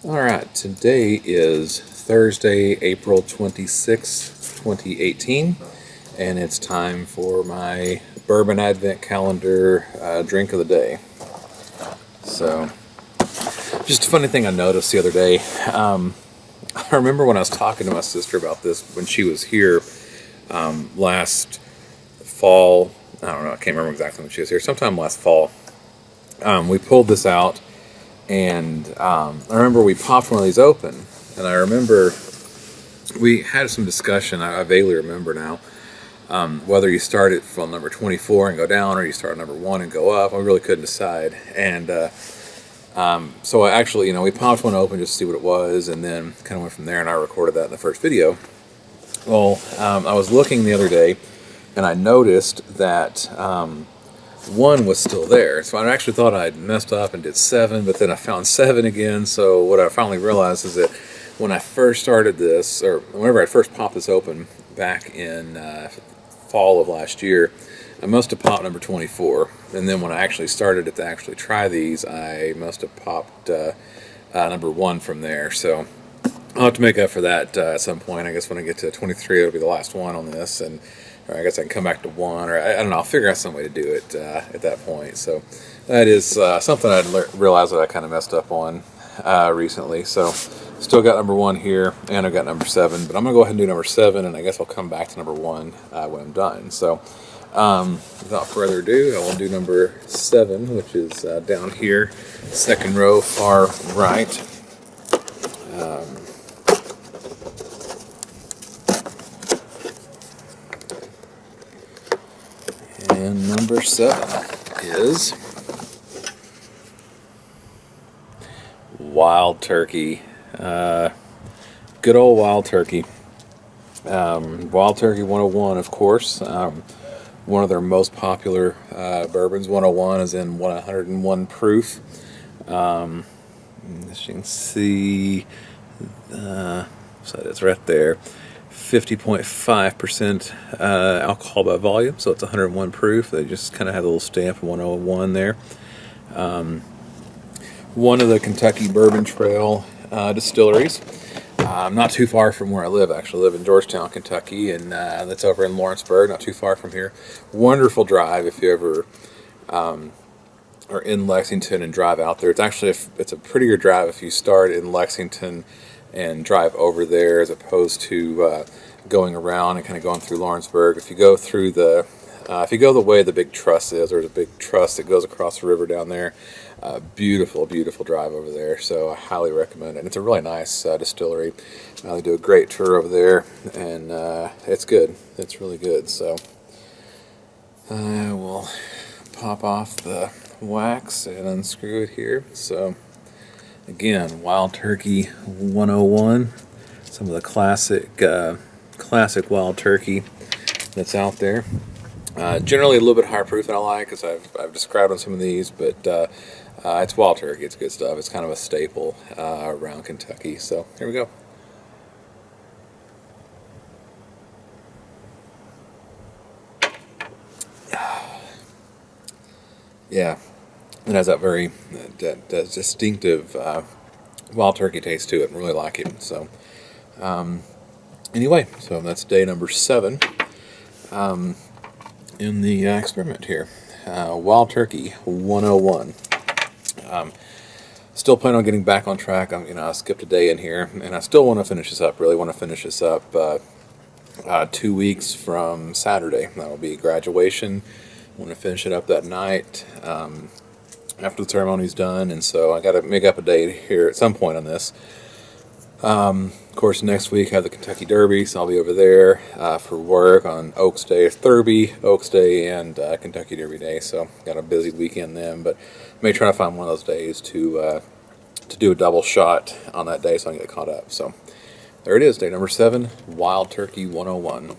Alright, today is Thursday, April 26th, 2018, and it's time for my Bourbon Advent Calendar drink of the day. So, just a funny thing I noticed the other day. I remember when I was talking to my sister about this when she was here last fall. I don't know, I can't remember exactly when she was here. Sometime last fall, we pulled this out. And I remember we popped one of these open, and I remember we had some discussion. I vaguely remember now whether you start it from number 24 and go down, or you start at number 1 and go up. I really couldn't decide. And so I actually, we popped one open just to see what it was, and then kind of went from there. And I recorded that in the first video. Well, I was looking the other day, and I noticed that. One was still there, so I actually thought I'd messed up and did 7, but then I found 7 again. So what I finally realized is that when I first started this, or whenever I first popped this open back in fall of last year, I must have popped number 24, and then when I actually started it to actually try these, I must have popped number 1 from there. So I'll have to make up for that at some point. I guess when I get to 23, it'll be the last one on this, and or I guess I can come back to 1, or I don't know. I'll figure out some way to do it at that point. So that is something I realized that I kind of messed up on recently. So still got number 1 here, and I've got number 7, but I'm gonna go ahead and do number 7, and I guess I'll come back to number 1 when I'm done. So without further ado, I will do number 7, which is down here, second row, far right. And number 7 is Wild Turkey. Good old Wild Turkey. Wild Turkey 101, of course. One of their most popular bourbons. 101 is in 101 proof. As you can see, so it's right there. 50.5% alcohol by volume, so it's 101 proof. They just kind of have a little stamp of 101 there. One of the Kentucky Bourbon Trail distilleries. Not too far from where I live, actually. I live in Georgetown, Kentucky, and that's over in Lawrenceburg, not too far from here. Wonderful drive if you ever are in Lexington and drive out there. It's actually it's a prettier drive if you start in Lexington and drive over there as opposed to going around and kind of going through Lawrenceburg. If you go through if you go the way the big truss is, there's a big truss that goes across the river down there. Beautiful, beautiful drive over there. So I highly recommend it. And it's a really nice distillery. They do a great tour over there, and it's good. It's really good. So I will pop off the wax and unscrew it here. So again, Wild Turkey 101, some of the classic Wild Turkey that's out there. Generally a little bit higher proof than I like, as I've described on some of these, but it's Wild Turkey. It's good stuff. It's kind of a staple around Kentucky. So here we go. Yeah, it has that very that distinctive Wild Turkey taste to it. I really like it. So anyway, so that's day number 7 in the experiment here. Wild Turkey 101. Still plan on getting back on track. I skipped a day in here, and I still want to finish this up. Really want to finish this up 2 weeks from Saturday. That'll be graduation. I want to finish it up that night after the ceremony's done, and so I got to make up a date here at some point on this. Of course, next week I have the Kentucky Derby, so I'll be over there for work on Oaks Day, Oaks Day, and Kentucky Derby Day. So got a busy weekend then, but may try to find one of those days to do a double shot on that day so I can get caught up. So there it is, day number 7, Wild Turkey 101.